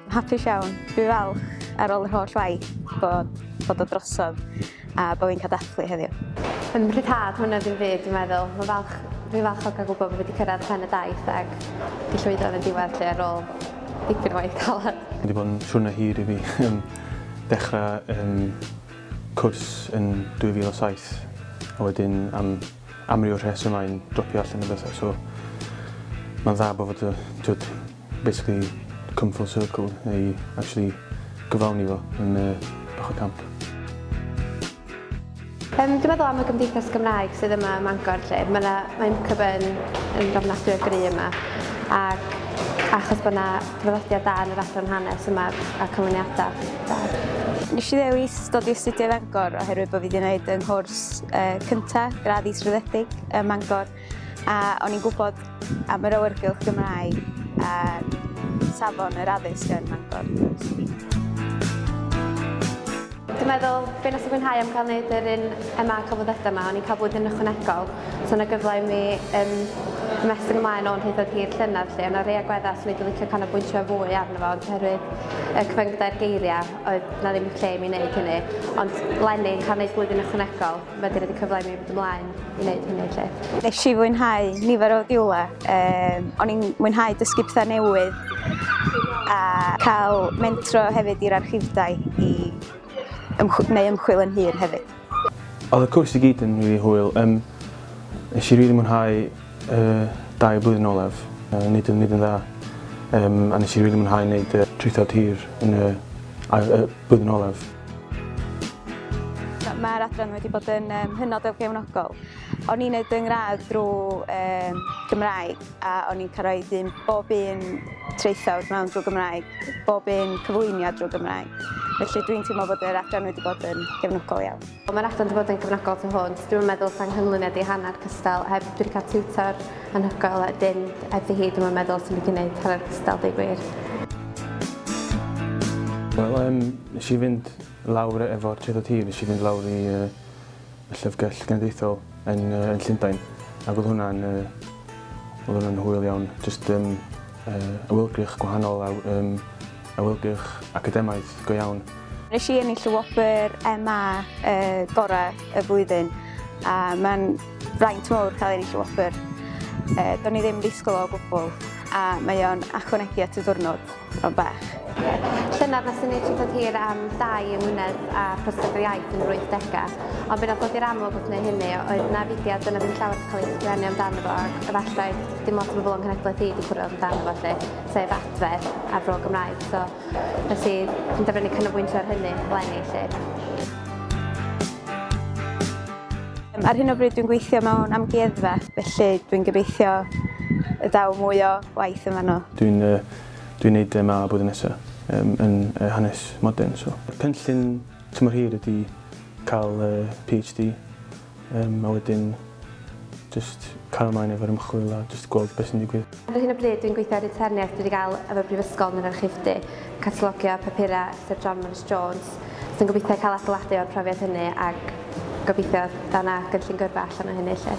Hapus iawn. Dwi'n falch ar ôl yr holl waith bod o drosodd a bod fi'n cael dathlu heddiw. Yn rhyddhad hwnna ddim byd, dwi'n meddwl. Dwi'n falch o gael gwybod bod fi wedi cyrraedd pen y daith ac wedi llwyddo yn y diwedd lle ar ôl dipyn o waith caled. Wedi bod yn siwrna hir i fi dechrau cwrs yn 2007 a wedyn am ryw rheswm mae'n dropio allan o bethau. So mae'n dda bod fod basically come full circle i actually gyflawni fo yn bach o camp. Dwi'n meddwl am y Gymdeithas Gymraeg sydd yma ym Mangor lle. Mae'n cyfyn yn ofnadwy o gry yma ac achos bod yna traddodiad da yn yr adran hanes yma a cyflwyniadau da. Nes i ddewis dod i astudio Mangor oherwydd bod fi wedi gwneud yng nghwrs cyntaf, gradd israddedig ym Mangor a o'n i'n gwybod am yr awyrgylch Gymraeg a safon yr addysg yn Mangor. Dwi'n meddwl, be nes i fwynhau am gael gwneud yr un celfyddydau yma, o'n i'n cael blwyddyn ychwanegol, so yna gyfle i mi ymestyn ymlaen o'n rheddoedd hir llynedd lle. Yna rei agweddau sy'n wedi licio canolbwyntio fwy arno fo, ond oherwydd y cyfyngder geiriau oedd na ddim lle i mi wneud hynny. Ond Lenny yn cael gwneud blwyddyn ychwanegol, fe wedi cyfle i mi fod ymlaen i wneud hynny lle. Nes i fwynhau nifer o diwla. O'n i'n mwynhau dysgu pethau newydd a cael mentro hefyd i'r archifdau i neu ymchwil yn hir hefyd. Oedd y cwrs i gyd yn rili hwyl. Nes i rili mwynhau 2 blwyddyn olaf, nid yn dda. A nes i rili mwynhau wneud trwythad hir yn blwyddyn olaf. Mae'r adran wedi bod yn hynod o gefnogol. O'n i'n gwneud yng ngradd drwy Gymraeg a o'n i'n cael rhoi bob un traethawd mewn drwy Gymraeg, bob un cyflwyniad drwy Gymraeg. Felly dwi'n teimlo bod yr adran wedi bod yn gefnogol iawn. Mae'r adran wedi bod yn gefnogol tu hwnt. Dwi'n meddwl sa'n nghynglyniad i hanner cystal heb dwi wedi cael tiwtor anhygoel a dyn ebddi hi dwi'n meddwl sy'n wedi gwneud hanner cystal deu gwir. Wel, nes i fynd lawr efo'r traethawd hir, nes i fynd lawr i Llyfrgell Genedlaethol yn Llundain. Ac oedd hwnna'n hwyl iawn, jyst awylgrych gwahanol a awylgrych academaidd go iawn. Nes i ennill y wobr MA gorau y flwyddyn a mae'n fraint mawr cael ennill y wobr. Do'n i ddim disgwyl o gwbl a mae o'n ychwanegu at y diwrnod o'n bach. Llynedd nes i wneud trwythad hir am 2 yng Ngwynedd a Prysgol yr Iaith yn yr 80au, ond bydd dod i'r amlwg wrth wneud hynny oedd yna fudiad dyna ddim llawer cael ei sgwennu amdano fo ac efallai dim lot o bobl yn cenhedlaeth i wedi cwrdd amdano fo lle, sef adfer a Fro Gymraeg, so nes i dyfynu canolbwyntio ar hynny eleni lle. Ar hyn o bryd dwi'n gweithio mewn amgueddfa, felly dwi'n gobeithio y daw mwy o waith yma no. Dwi'n gwneud yma blwyddyn nesaf yn hanes modern. Cynllun tymor hir ydy cael PhD a wedyn just cael ymlaen efo'r ymchwil a just gweld beth sy'n digwydd. Ar hyn o bryd dwi'n gweithio ar y terniaeth dwi wedi cael efo Prifysgol yn yr Archifdy, catalogio papurau Sir John Morris Jones. Dwi'n gobeithio cael adeiladu o'r profiad hynny ac gobeithio dda na gynllun gyrfa allan o hynny lle.